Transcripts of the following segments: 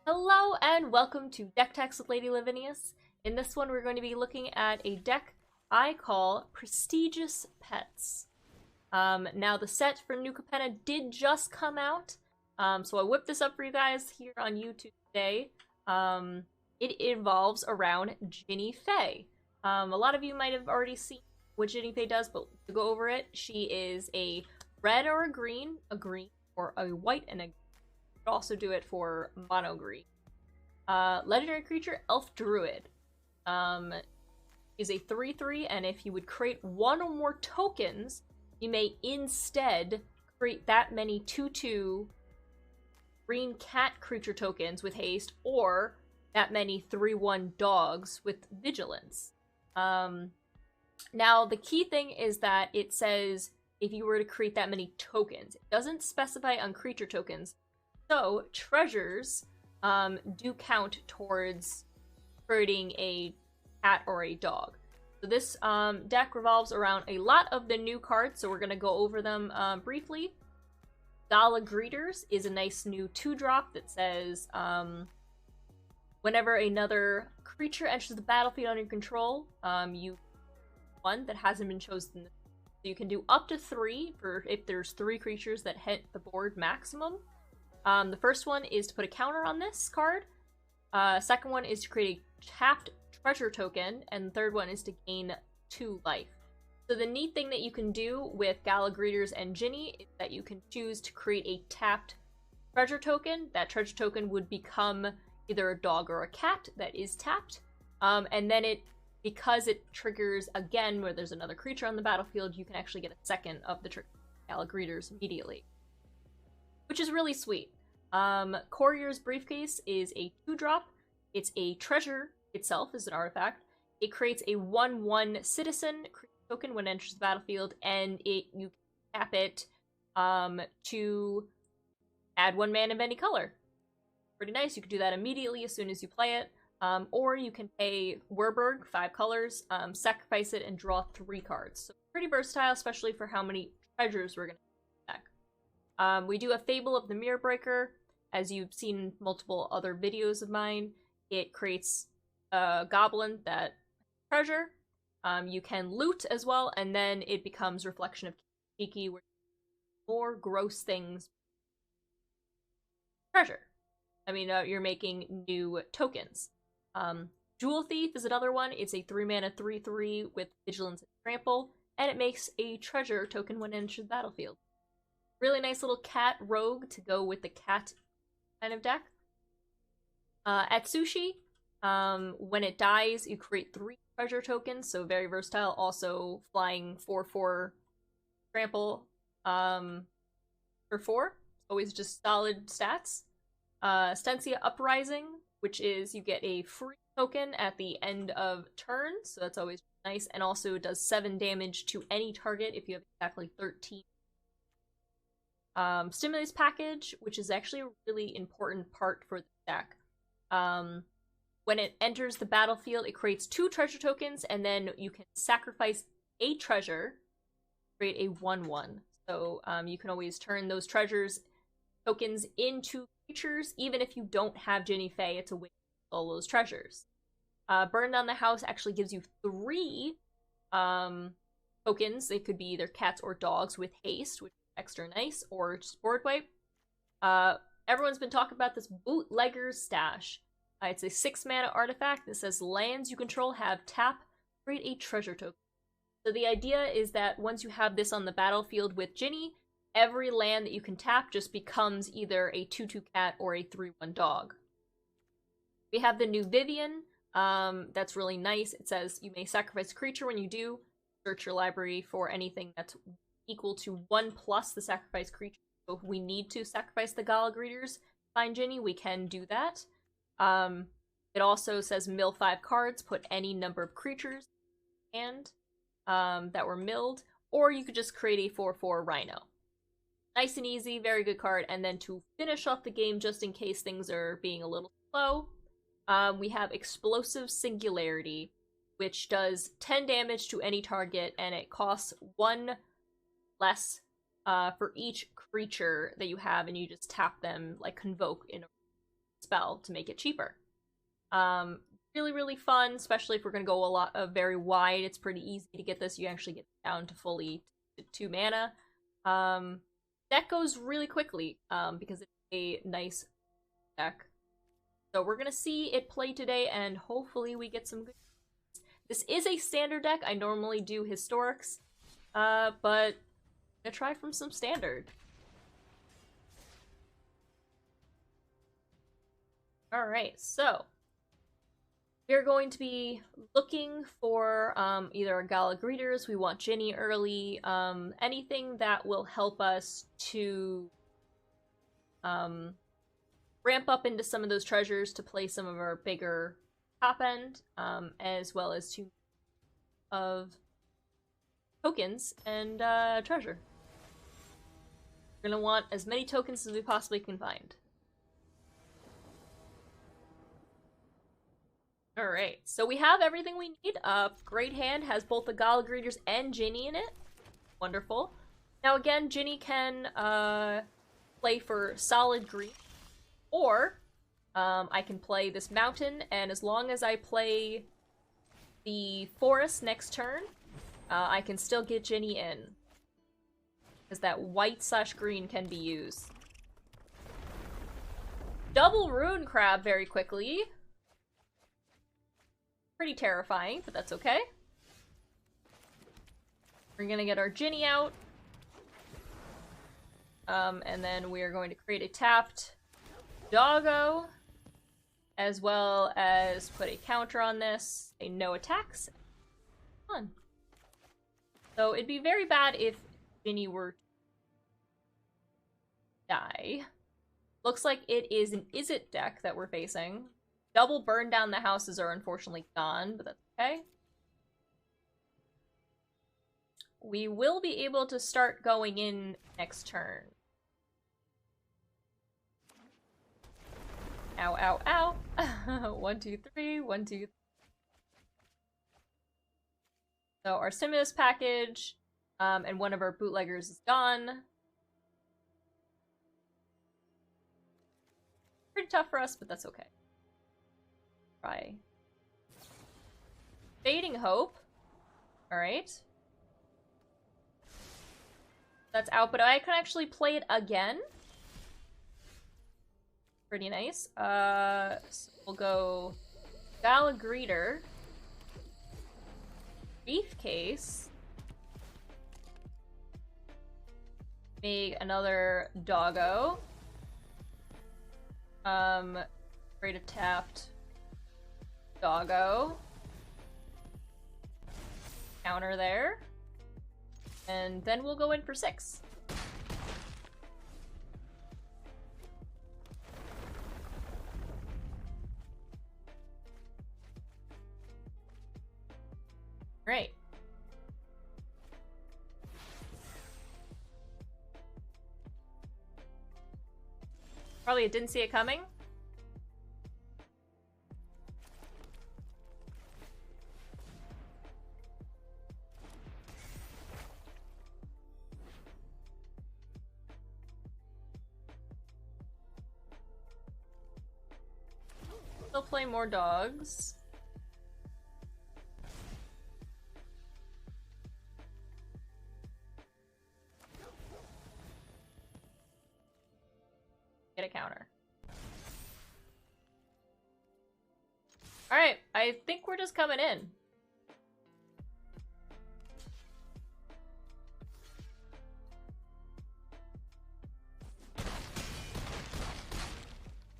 Hello and welcome to Deck Techs with Lady Lavinias. In this one, we're going to be looking at a deck I call Prestigious Pets. Now, the set for New Capenna did just come out, so I whipped this up for you guys here on YouTube today. It involves around Jinnie Fay. A lot of you might have already seen what Jinnie Fay does, but to go over it, she is a red or a green, or a white and a also do it for mono green. Legendary creature, Elf Druid. Is a 3/3, and if you would create one or more tokens, you may instead create that many 2/2 green cat creature tokens with haste, or that many 3/1 dogs with vigilance. Now, the key thing is that it says if you were to create that many tokens. It doesn't specify on creature tokens. So, treasures do count towards creating a cat or a dog. So this deck revolves around a lot of the new cards, so we're going to go over them briefly. Gala Greeters is a nice new 2-drop that says whenever another creature enters the battlefield under your control, you one that hasn't been chosen. So you can do up to 3 for if there's 3 creatures that hit the board maximum. The first one is to put a counter on this card. Second one is to create a tapped treasure token, and the third one is to gain 2 life. So the neat thing that you can do with Gala Greeters and Jinnie is that you can choose to create a tapped treasure token. That treasure token would become either a dog or a cat that is tapped. And then because it triggers again where there's another creature on the battlefield, you can actually get a second of the Gala Greeters immediately, which is really sweet. Courier's Briefcase is a 2-drop. It's a treasure itself is an artifact. It creates a 1/1 citizen token when it enters the battlefield, and you can tap it to add 1 mana of any color. Pretty nice. You can do that immediately as soon as you play it. Or you can pay Werberg 5 colors, sacrifice it, and draw 3 cards. So pretty versatile, especially for how many treasures we're going to deck. We do a Fable of the Mirror Breaker. As you've seen in multiple other videos of mine, it creates a goblin that treasure. You can loot as well, and then it becomes Reflection of Kiki, where more gross things treasure. I mean, you're making new tokens. Jewel Thief is another one. It's a 3 mana 3/3 with Vigilance and Trample, and it makes a treasure token when it enters the battlefield. Really nice little cat rogue to go with the cat kind of deck. Atsushi, when it dies, you create 3 treasure tokens, so very versatile. Also flying 4/4 trample for 4. Always just solid stats. Stensia Uprising, which is you get a free token at the end of turn, so that's always nice, and also does 7 damage to any target if you have exactly 13. Stimulus Package, which is actually a really important part for the deck. When it enters the battlefield, it creates 2 treasure tokens, and then you can sacrifice a treasure, create a 1/1. So you can always turn those treasures tokens into creatures, even if you don't have Jinnie Fay. It's a way to get all those treasures. Burn Down the House actually gives you 3 tokens. They could be either cats or dogs with haste, which extra nice, or just board wipe. Everyone's been talking about this Bootlegger's Stash. It's a 6 mana artifact that says lands you control have tap, create a treasure token. So the idea is that once you have this on the battlefield with Jinnie, every land that you can tap just becomes either a 2/2 cat or a 3/1 dog. We have the new Vivian. That's really nice. It says you may sacrifice a creature. When you do, search your library for anything that's equal to 1+ the sacrifice creature. So if we need to sacrifice the Gala Greeters, find Jinnie, we can do that. It also says mill 5 cards, put any number of creatures in hand that were milled, or you could just create a 4/4 Rhino. Nice and easy, very good card. And then to finish off the game, just in case things are being a little slow, we have Explosive Singularity, which does 10 damage to any target, and it costs 1 less for each creature that you have, and you just tap them, like Convoke in a spell to make it cheaper. Really, really fun, especially if we're going to go a lot very wide. It's pretty easy to get this. You actually get down to fully 2 mana. Deck goes really quickly because it's a nice deck. So we're going to see it play today, and hopefully we get some good. This is a standard deck. I normally do historics, but I'm gonna try from some standard. Alright, so we're going to be looking for either a Gala Greeters, we want Jinnie early, anything that will help us to ramp up into some of those treasures to play some of our bigger top end, as well as 2 of tokens and treasure. We're gonna want as many tokens as we possibly can find. Alright, so we have everything we need. Great Hand has both the Gala Greeters and Jinnie in it. Wonderful. Now again, Jinnie can play for solid green, or I can play this mountain, and as long as I play the forest next turn, I can still get Jinnie in. Because that white/green can be used. Double Rune Crab very quickly. Pretty terrifying, but that's okay. We're gonna get our Jinnie out. And then we are going to create a tapped Doggo, as well as put a counter on this, a no attacks. Fun. So it'd be very bad if Jinnie were to die. Looks like it is an Is It deck that we're facing. Double Burn Down the Houses are unfortunately gone, but that's okay. We will be able to start going in next turn. Ow, ow, ow. 1, 2, 3, 1, 2, 3. So our stimulus package, and one of our bootleggers is gone. Pretty tough for us, but that's okay. Try. Fading Hope. Alright. That's out, but I can actually play it again. Pretty nice. So we'll go Gala Greeter. Briefcase. Make another Doggo. Create a tapped Doggo. Counter there. And then we'll go in for 6. Great. Probably didn't see it coming. Still play more dogs. Get a counter. Alright, I think we're just coming in.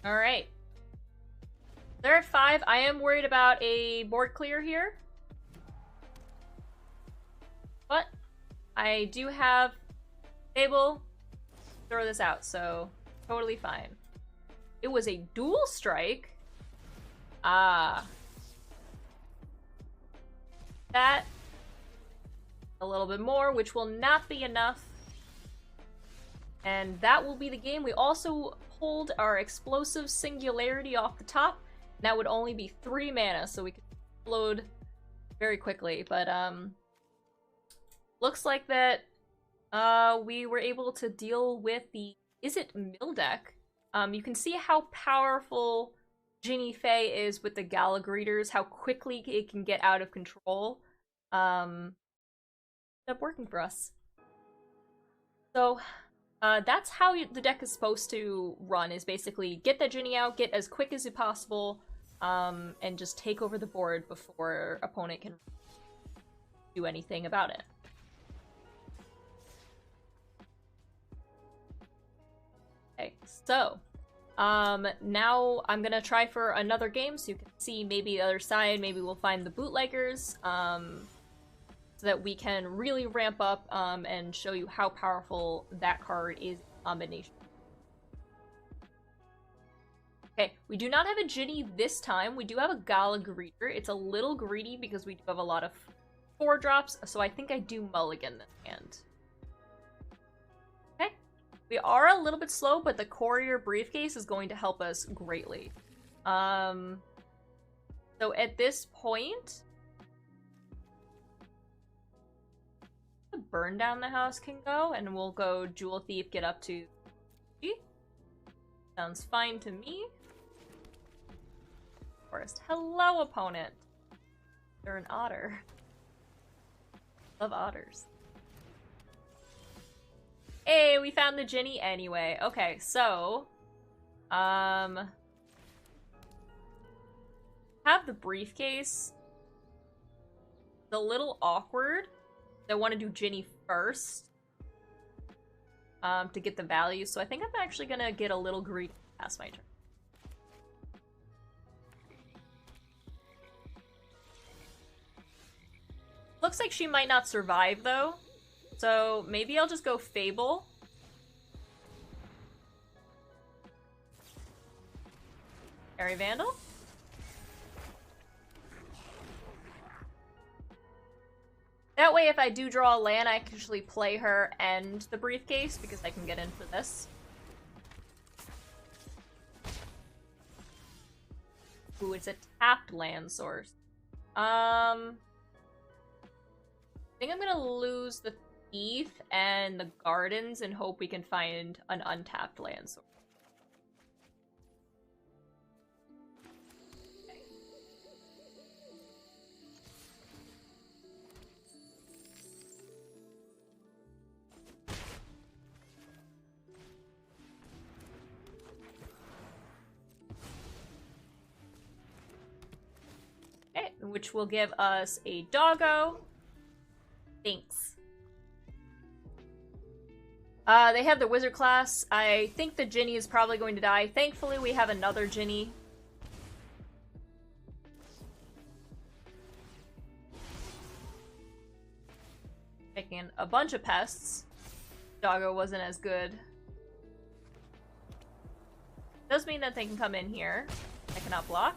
Alright. They're at 5. I am worried about a board clear here. But I do have table to throw this out, so totally fine. It was a dual strike. Ah. That. A little bit more, which will not be enough. And that will be the game. We also pulled our explosive singularity off the top. That would only be 3 mana, so we could explode very quickly. But, looks like that we were able to deal with the Is It Mill deck You can see how powerful Jinnie Fay is with the Gala Greeters, how quickly it can get out of control. Ended up working for us. So, that's how the deck is supposed to run, is basically get the Jinnie out, get as quick as possible, and just take over the board before opponent can do anything about it. Okay, so, now I'm gonna try for another game so you can see maybe the other side, maybe we'll find the bootleggers, so that we can really ramp up, and show you how powerful that card is in combination. Okay, we do not have a Jinnie this time. We do have a Gala Greeter. It's a little greedy because we do have a lot of 4-drops, so I think I do mulligan this hand. Okay, we are a little bit slow, but the Courier Briefcase is going to help us greatly. So at this point, Burn Down the House can go, and we'll go Jewel Thief, get up to 3. Sounds fine to me. Forest. Hello, opponent. They're an otter. Love otters. Hey, we found the Jinnie anyway. Okay, so have the briefcase. It's a little awkward. I want to do Jinnie first to get the value, so I think I'm actually gonna get a little greedy past my turn. Looks like she might not survive though, so maybe I'll just go Fable. Fairy Vandal? That way, if I do draw a land, I can actually play her and the briefcase, because I can get in for this. Ooh, it's a tapped land source. I think I'm gonna lose the Thief and the Gardens and hope we can find an untapped land source. Okay, which will give us a doggo. Thanks. They have the wizard class. I think the Jinnie is probably going to die. Thankfully, we have another Jinnie. Making a bunch of pests. Doggo wasn't as good. Does mean that they can come in here. I cannot block.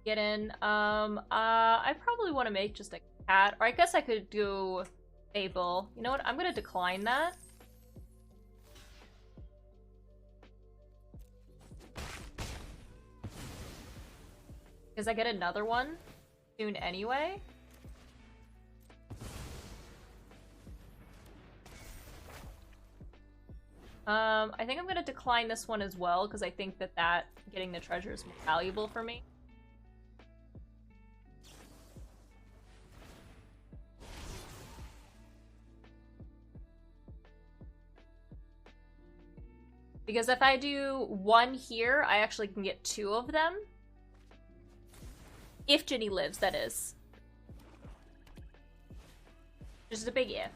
Get in. I probably want to make just a cat, or I guess I could do Fable. You know what? I'm gonna decline that. Because I get another one soon anyway. I think I'm gonna decline this one as well, because I think that getting the treasure is more valuable for me. Because if I do one here, I actually can get 2 of them. If Jinnie lives, that is. Just a big if.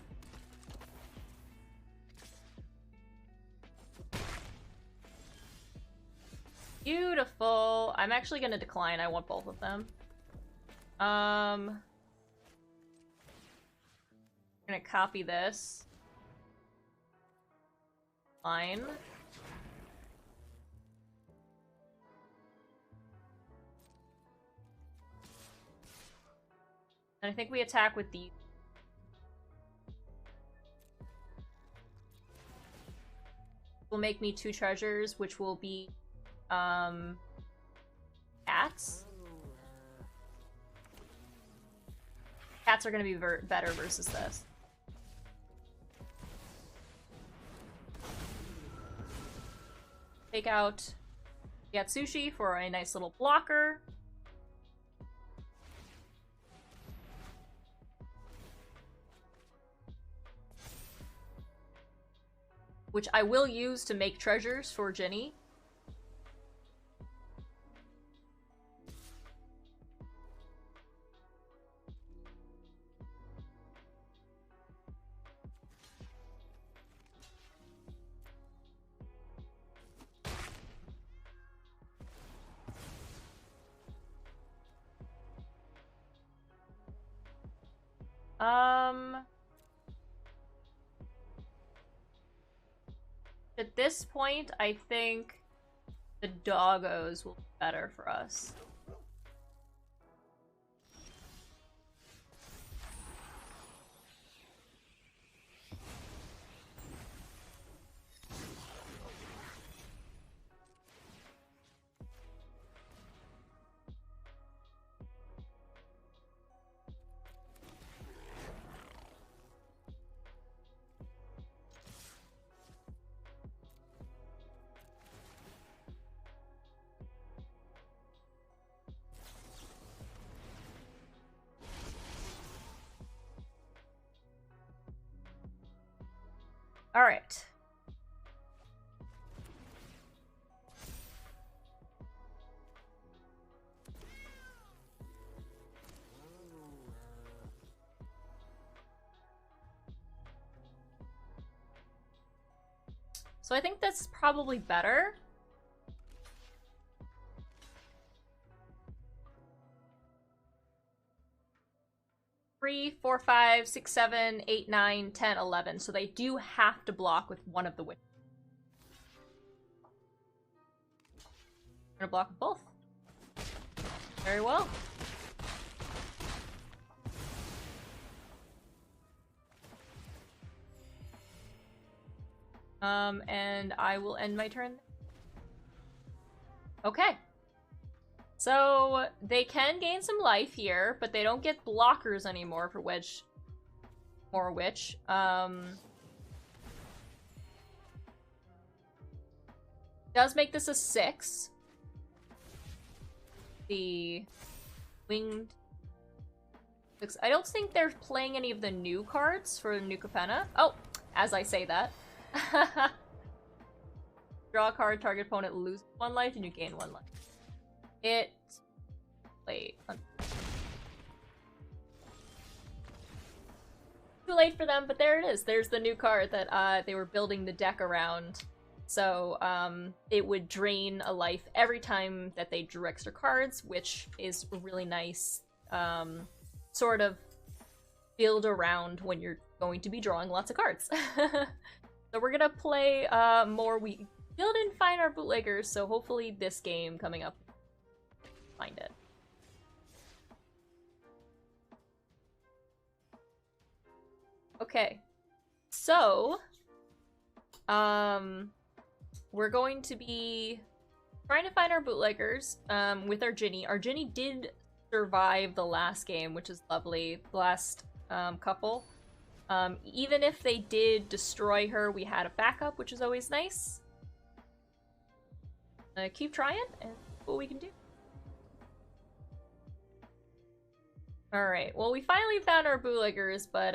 Beautiful. I'm actually gonna decline. I want both of them. I'm gonna copy this. Fine. And I think we attack with the... will make me 2 treasures, which will be, cats. Cats are gonna be better versus this. Take out Yatsushi for a nice little blocker. Which I will use to make treasures for Jinnie. At this point, I think the doggos will be better for us. All right. So I think that's probably better. Three, 4, 5, 6, 7, 8, 9, 10, 11. So they do have to block with one of the witches. I'm gonna block with both. Very well. And I will end my turn. Okay. So, they can gain some life here, but they don't get blockers anymore for Wedge or Witch. Does make this a 6. The winged 6. I don't think they're playing any of the new cards for New Capenna. Oh, as I say that. Draw a card, target opponent loses 1 life, and you gain 1 life. It... Wait. Too late for them, but there it is. There's the new card that they were building the deck around. So, it would drain a life every time that they drew extra cards, which is a really nice, sort of build around when you're going to be drawing lots of cards. So we're gonna play more. We still didn't find our bootleggers, so hopefully this game coming up, find it. Okay, so we're going to be trying to find our bootleggers with our Jinnie. Our Jinnie did survive the last game, which is lovely. The last couple. Even if they did destroy her, we had a backup, which is always nice. Keep trying and see what we can do. Alright, well we finally found our bootleggers, but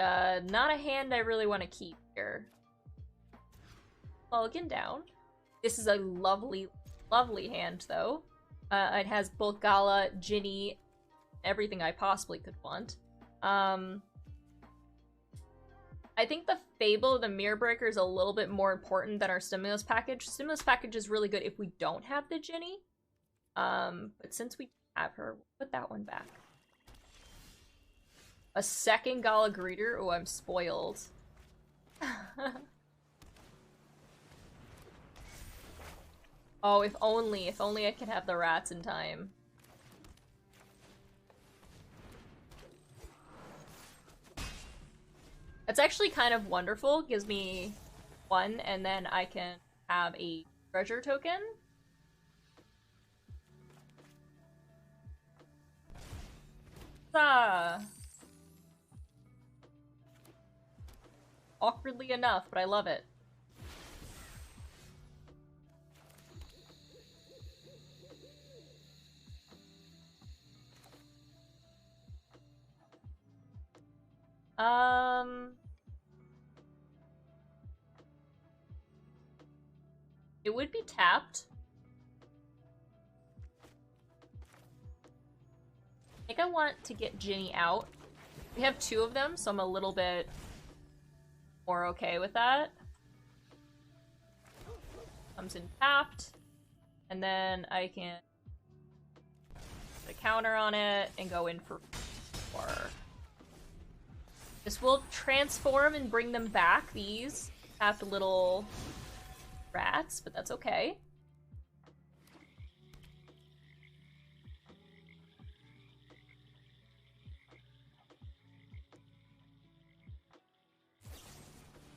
not a hand I really want to keep here. Mulligan down. This is a lovely, lovely hand, though. It has both Gala, Jinnie, everything I possibly could want. I think the Fable of the Mirror Breaker is a little bit more important than our Stimulus Package. Stimulus Package is really good if we don't have the Jinnie. But since we have her, we'll put that one back. A second Gala Greeter? Oh, I'm spoiled. Oh, if only I could have the rats in time. It's actually kind of wonderful. Gives me 1, and then I can have a treasure token. Awkwardly enough, but I love it. It would be tapped. I think I want to get Jinnie out. We have 2 of them, so I'm a little bit more okay with that. Comes in tapped, and then I can put a counter on it and go in for 4. This will transform and bring them back, these tapped little rats, but that's okay.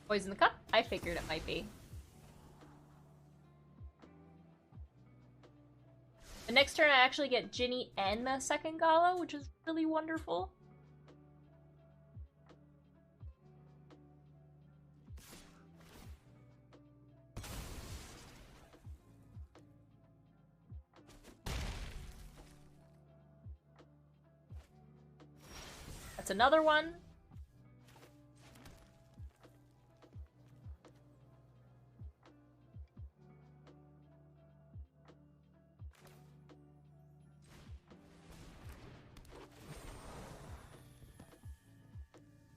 Poison the cup? I figured it might be. The next turn I actually get Jinnie and the second Gala, which is really wonderful. That's another one.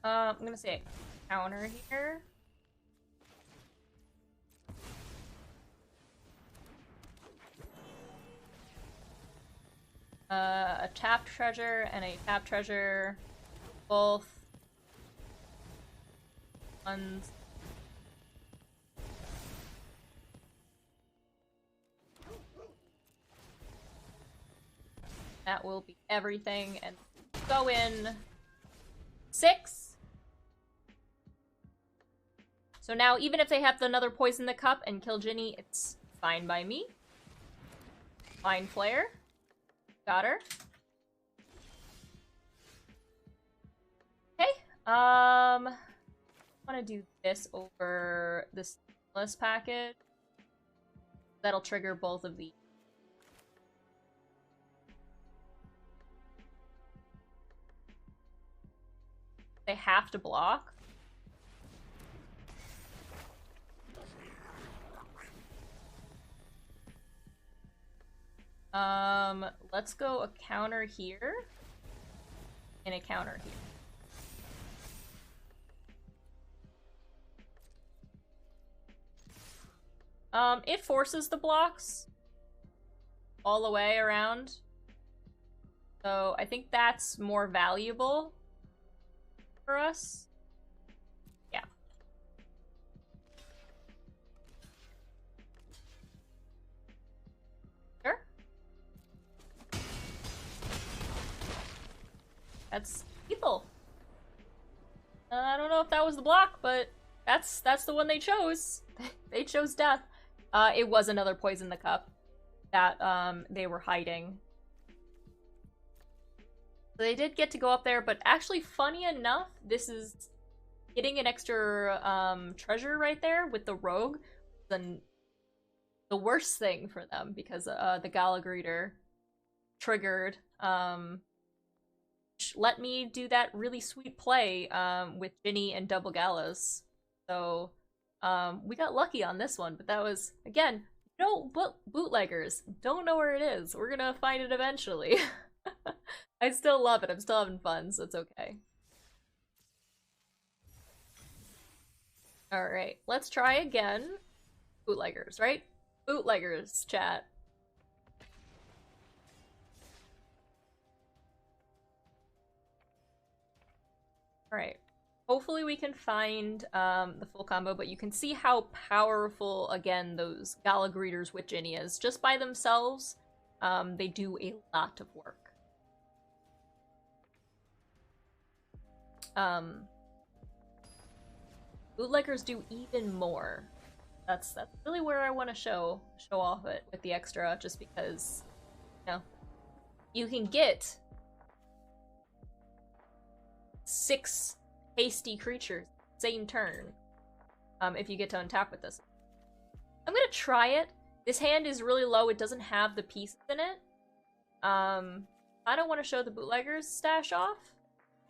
I'm gonna say a counter here. A tapped treasure and a tapped treasure. Both ones. That will be everything, and go in 6. So now, even if they have another poison the cup and kill Jinnie, it's fine by me. Fine Flare. Got her. Okay. I want to do this over this list package. That'll trigger both of these. They have to block. Let's go a counter here and a counter here. It forces the blocks all the way around. So I think that's more valuable for us. Yeah. Sure. That's people. I don't know if that was the block, but that's the one they chose. They chose death. It was another poison the cup that they were hiding. So they did get to go up there, but actually, funny enough, this is getting an extra treasure right there with the rogue. Then the worst thing for them because the Gala Greeter triggered. Let me do that really sweet play with Jinnie and double Galas. So we got lucky on this one, but that was, again, no bootleggers. Don't know where it is. We're gonna find it eventually. I still love it. I'm still having fun, so it's okay. Alright, let's try again. Bootleggers, right? Bootleggers, chat. Alright. Hopefully we can find the full combo, but you can see how powerful, again, those Gala Greeters with Jinnie is. Just by themselves, they do a lot of work. Bootleggers do even more. That's really where I want to show off it with the extra, just because, you know, you can get 6 hasty creatures same turn if you get to untap with this. I'm gonna try it. This hand is really low. It doesn't have the pieces in it. I don't want to show the bootleggers stash off.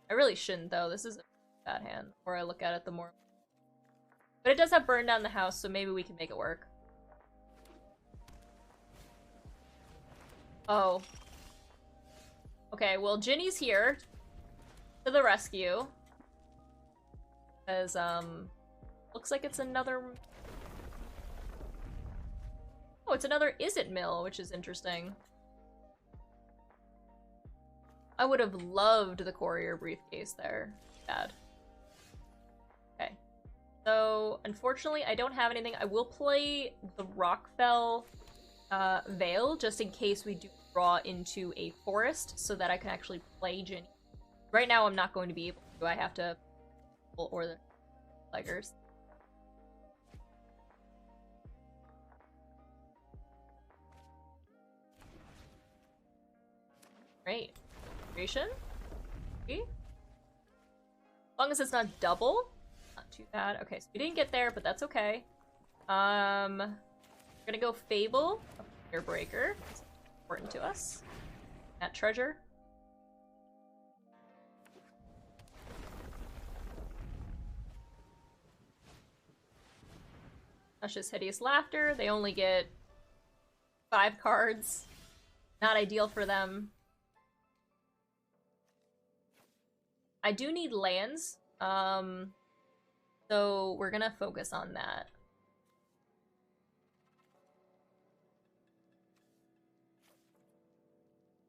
I really shouldn't, though. This is a bad hand. The more I look at it, the more. But it does have burn down the house, so maybe we can make it work. Oh. Okay, well, Jinnie's here to the rescue. Because, looks like it's another... Oh, it's another Is-It Mill, which is interesting. I would have loved the courier briefcase there. Bad. Okay. So, unfortunately, I don't have anything. I will play the Rockfell Veil, just in case we do draw into a forest, so that I can actually play Jinnie. Right now, I'm not going to be able to. I have to... or the Bootleggers. Great. As long as it's not double, not too bad. Okay, so we didn't get there, but that's okay. We're gonna go Fable, Airbreaker. It's important to us. That treasure. Luscious Hideous Laughter. They only get 5 cards. Not ideal for them. I do need lands, so we're gonna focus on that.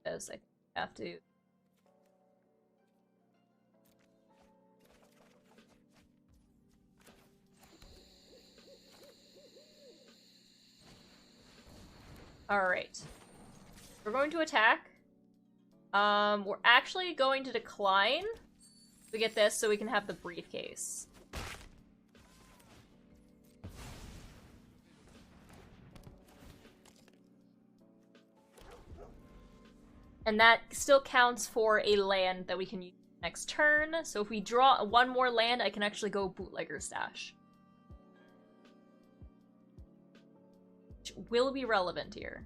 Because I have to... Alright. We're going to attack. We're actually going to decline. We get this so we can have the briefcase. And that still counts for a land that we can use next turn. So if we draw 1 more land, I can actually go Bootlegger Stash. Which will be relevant here.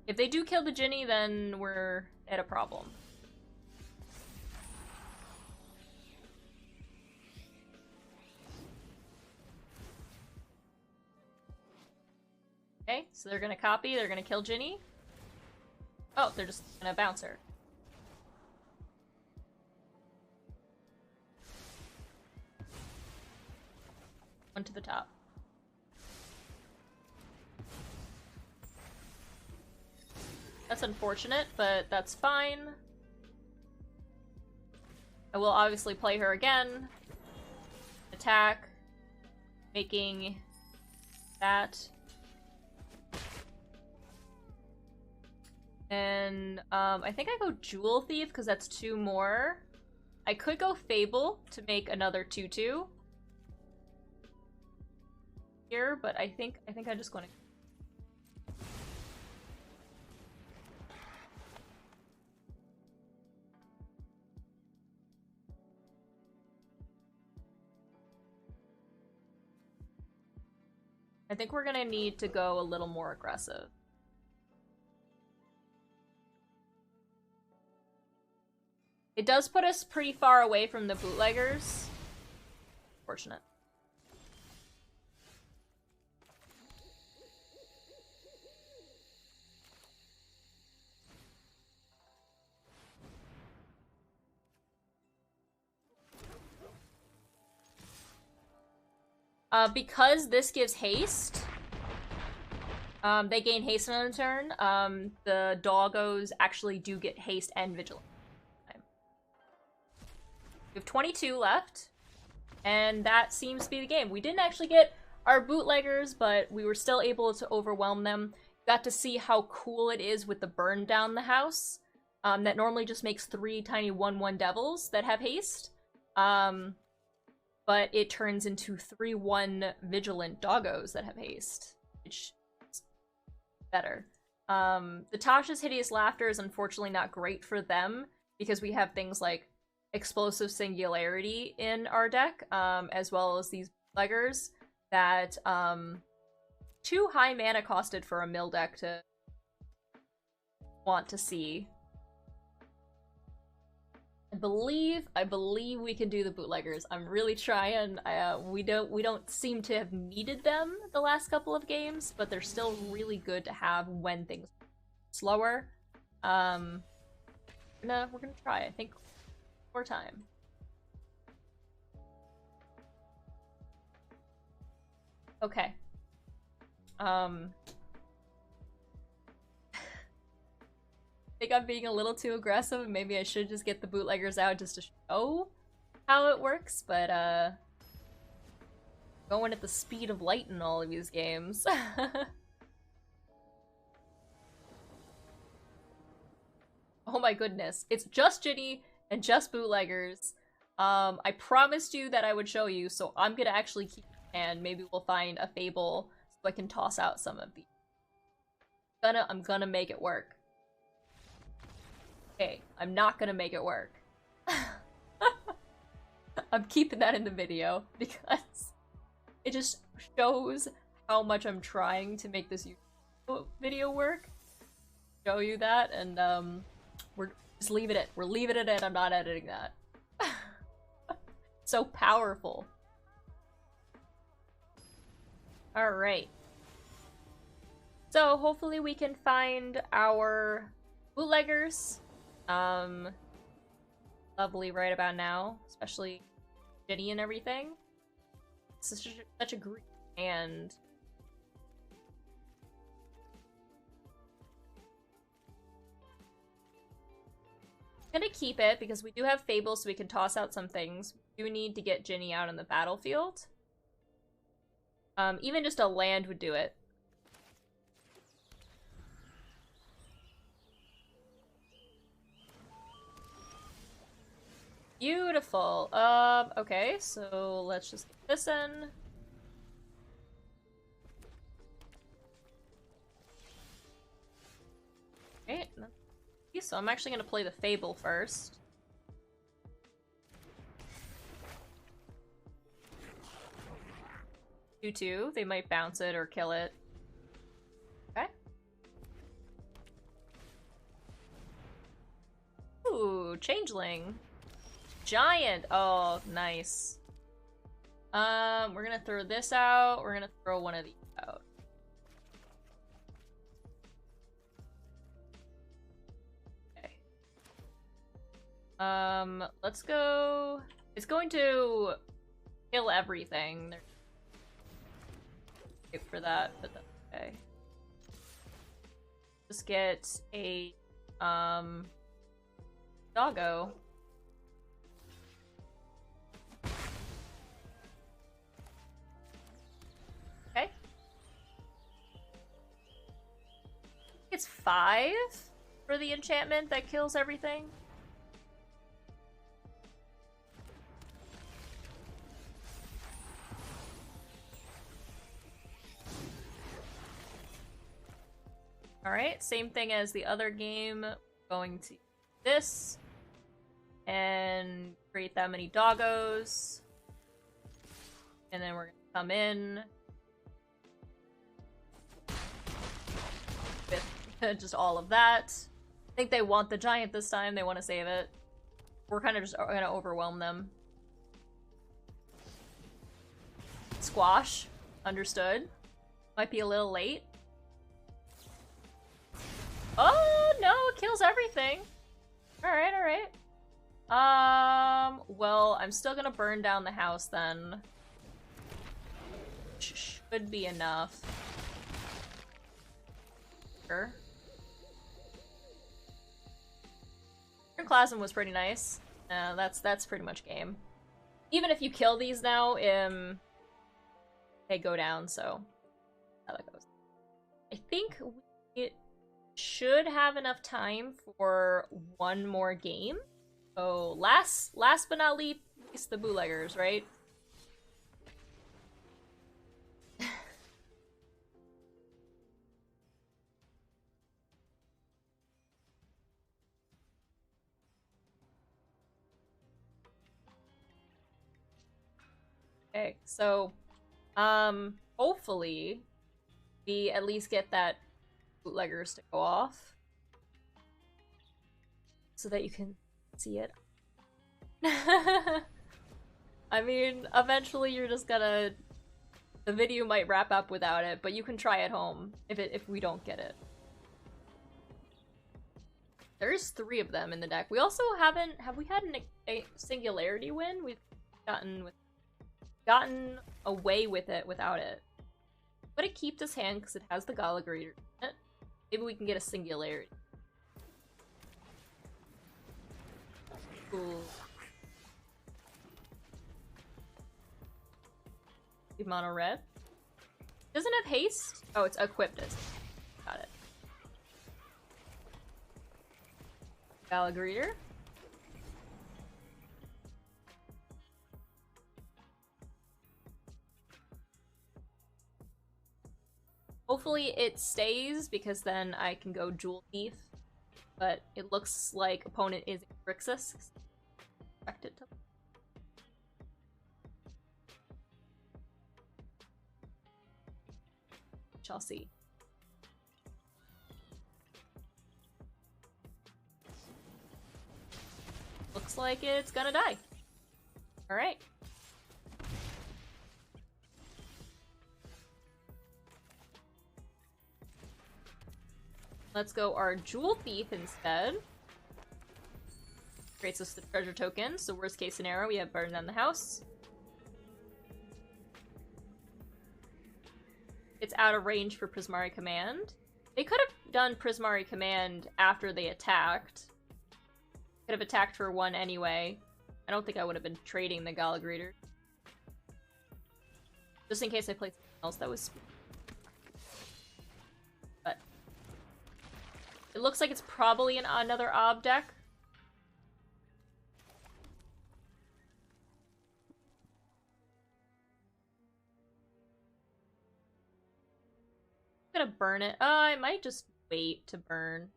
If they do kill the Jinnie, then we're at a problem. Okay, so they're gonna copy, they're gonna kill Jinnie. Oh, they're just gonna bounce her. One to the top. That's unfortunate, but that's fine. I will obviously play her again. Attack. Making that. And I think I go Jewel Thief because that's 2 more. I could go Fable to make another 2/2 here, but I think I'm just going to. I think we're gonna need to go a little more aggressive. It does put us pretty far away from the bootleggers. Fortunate. Because this gives haste, they gain haste on a turn. The doggos actually do get haste and vigilance. We have 22 left, and that seems to be the game. We didn't actually get our bootleggers, but we were still able to overwhelm them. Got to see how cool it is with the burn down the house. That normally just makes 3 tiny 1/1 devils that have haste. but it turns into 3/1 vigilant doggos that have haste, which is better. Natasha's Hideous Laughter is unfortunately not great for them, because we have things like Explosive Singularity in our deck, as well as these bootleggers that, too high mana costed for a mill deck to want to see. I believe we can do the bootleggers. I'm really trying. We don't seem to have needed them the last couple of games, but they're still really good to have when things are slower. We're gonna try. I think more time. Okay. I think I'm being a little too aggressive, and maybe I should just get the bootleggers out just to show how it works, but going at the speed of light in all of these games. Oh my goodness. It's just Jinnie and just bootleggers. I promised you that I would show you, so I'm gonna actually keep it, and maybe we'll find a Fable so I can toss out some of these. I'm gonna make it work. Okay, I'm not gonna make it work. I'm keeping that in the video because it just shows how much I'm trying to make this video work. Show you that, and we're just leaving it. We're leaving it in. I'm not editing that. So powerful. Alright. So hopefully we can find our bootleggers. Lovely right about now, especially Jinnie and everything. It's such a great hand. I'm gonna keep it because we do have Fable, so we can toss out some things. We do need to get Jinnie out on the battlefield. Even just a land would do it. Beautiful. Okay, so let's just get this in. Okay, so I'm actually gonna play the Fable first. 2/2. They might bounce it or kill it. Okay. Ooh, Changeling. Giant! Oh, nice. We're gonna throw this out. We're gonna throw one of these out. Okay. Let's go... It's going to kill everything. Wait for that, but that's okay. Just get a, doggo. Okay. It's 5 for the enchantment that kills everything. Alright, same thing as the other game. We're going to do this and create that many doggos. And then we're gonna come in with just all of that. I think they want the giant this time, they want to save it. We're kind of just gonna overwhelm them. Squash. Understood. Might be a little late. Oh, no, it kills everything. Alright, alright. Well, I'm still gonna burn down the house then. Should be enough. Sure. Ironclasm was pretty nice. That's pretty much game. Even if you kill these now, they go down, so how that goes. I think we should have enough time for one more game. So last but not least, the bootleggers, right? Okay, so, hopefully we at least get that bootleggers to go off so that you can see it. I mean, eventually you're just gonna... The video might wrap up without it, but you can try at home if we don't get it. There's 3 of them in the deck. We also haven't... Have we had a singularity win? We've gotten away with it without it. But it keep this hand because it has the Gala Greeter in it. Maybe we can get a singularity. Cool. Mono red. Doesn't have haste? Oh, it's equipped as. Got it. Gala Greeter. Hopefully it stays, because then I can go Jewel Thief. But it looks like opponent is Grixis. Expect it to. Shall see. Looks like it's gonna die. Alright. Let's go our Jewel Thief instead. Creates us the treasure token, so worst case scenario, we have Burn Down the House. It's out of range for Prismari Command. They could have done Prismari Command after they attacked. Could have attacked for 1 anyway. I don't think I would have been trading the Gala Greeter. Just in case I played something else that was... But... It looks like it's probably another Ob deck. I'm gonna burn it. I might just wait to burn.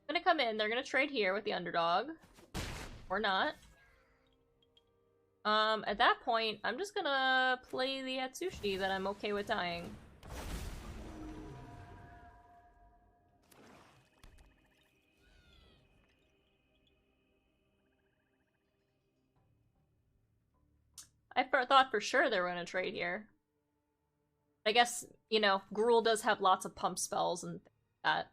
I'm gonna come in. They're gonna trade here with the underdog. Or not. At that point, I'm just gonna play the Atsushi that I'm okay with dying. I thought for sure they were gonna trade here. I guess, you know, Gruul does have lots of pump spells and that.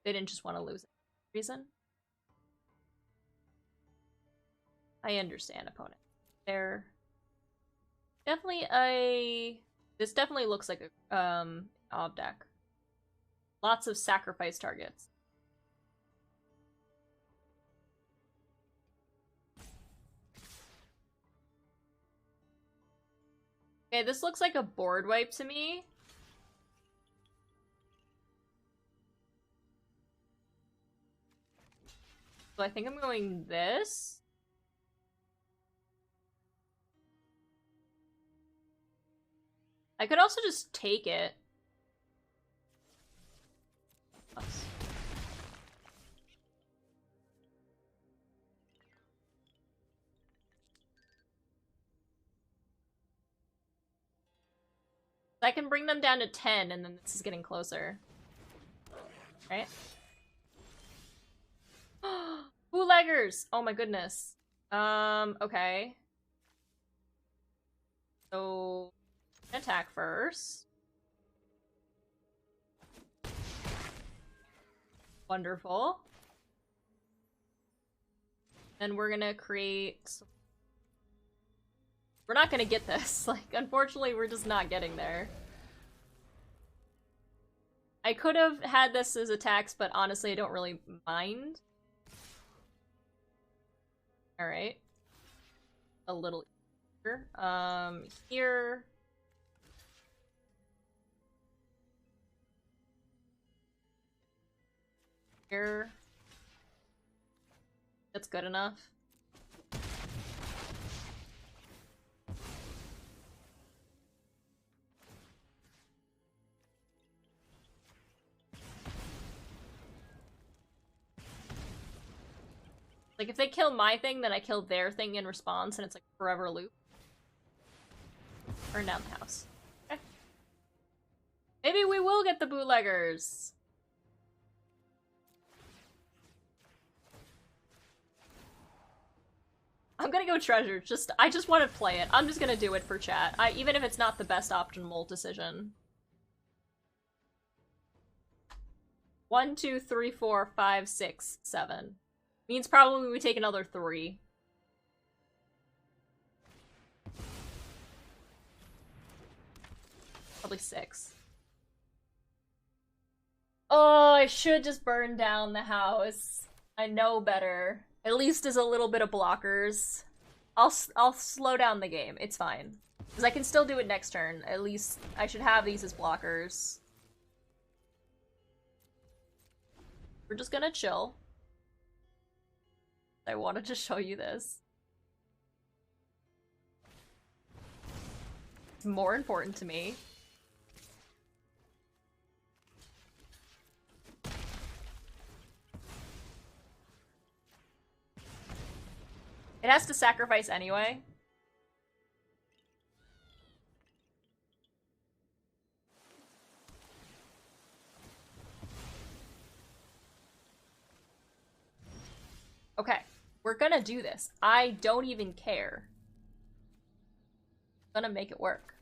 They didn't just want to lose it for reason. I understand, opponent. They're definitely a... This definitely looks like a Ob deck. Lots of sacrifice targets. Okay, this looks like a board wipe to me. So I think I'm going this. I could also just take it. I can bring them down to 10, and then this is getting closer. Right? Bootleggers! Oh my goodness. Okay. So, attack first. Wonderful. Then we're gonna create... We're not gonna get this. Like, unfortunately, we're just not getting there. I could have had this as attacks, but honestly, I don't really mind. Alright. A little easier. Here. Here. That's good enough. Like, if they kill my thing, then I kill their thing in response, and it's like a forever loop. Burn down the house. Okay. Maybe we will get the bootleggers. I'm gonna go treasure. I just want to play it. I'm just gonna do it for chat. Even if it's not the best optimal decision. 1, 2, 3, 4, 5, 6, 7. Means probably we take another 3. Probably 6. Oh, I should just burn down the house. I know better. At least as a little bit of blockers. I'll slow down the game. It's fine. Because I can still do it next turn. At least I should have these as blockers. We're just gonna chill. I wanted to show you this. It's more important to me. It has to sacrifice anyway. Okay, we're gonna do this. I don't even care. I'm gonna make it work.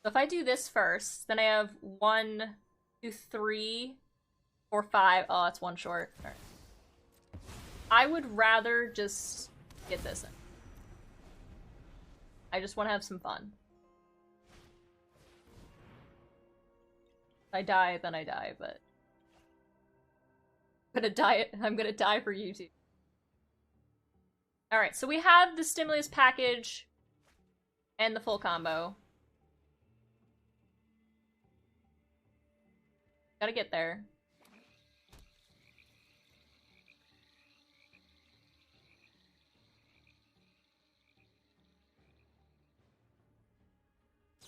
So if I do this first, then I have 1, 2, 3, 4, 5. Oh, that's one short. All right. I would rather just get this in. I just want to have some fun. If I die, then I die, but I'm gonna die for you too. Alright, so we have the stimulus package and the full combo. Gotta get there.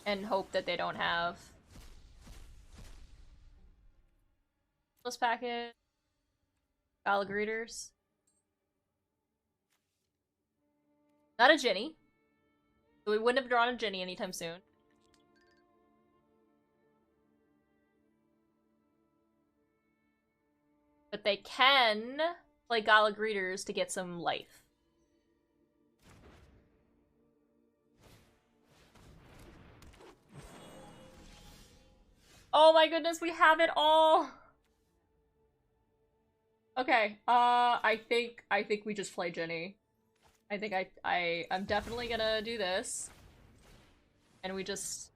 And hope that they don't have this package. Gala greeters. Not a Jinnie. So we wouldn't have drawn a Jinnie anytime soon. But they can play Gala greeters to get some life. Oh my goodness, we have it all! Okay, I think we just play Jinnie. I think I'm definitely gonna do this. And we just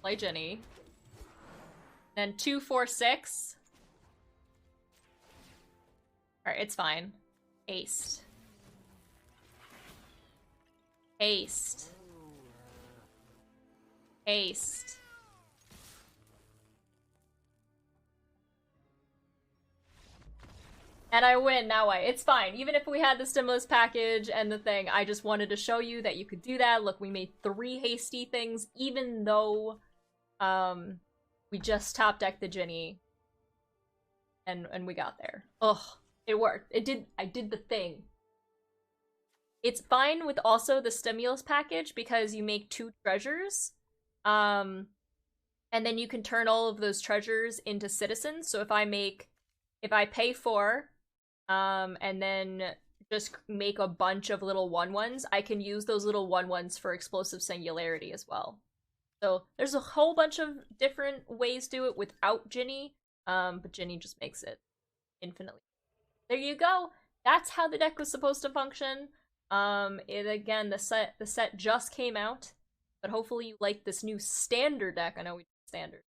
play Jinnie. Then 2, 4, 6. Alright, it's fine. Haste. Haste. Haste. And I win, now it's fine. Even if we had the stimulus package and the thing, I just wanted to show you that you could do that. Look, we made 3 hasty things, even though we just top decked the Jinnie. And we got there. Ugh, it worked. I did the thing. It's fine with also the stimulus package because you make 2 treasures. And then you can turn all of those treasures into citizens. So if I pay 4, and then just make a bunch of little 1/1s, I can use those little 1/1s for explosive singularity as well. So there's a whole bunch of different ways to do it without Jinnie, but Jinnie just makes it infinitely. There you go. That's how the deck was supposed to function. Again, the set just came out, but hopefully you like this new standard deck. I know we did standard,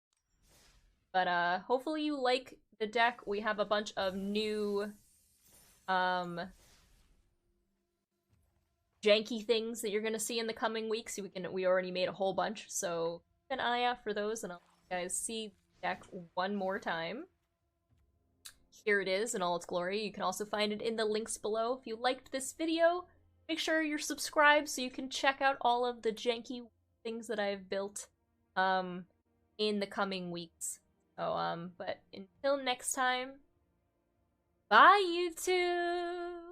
but hopefully you like the deck. We have a bunch of new janky things that you're gonna see in the coming weeks. We already made a whole bunch, so keep an eye out for those, and I'll let you guys see the deck one more time. Here it is in all its glory. You can also find it in the links below. If you liked this video, make sure you're subscribed so you can check out all of the janky things that I've built in the coming weeks. So, but until next time, bye, YouTube!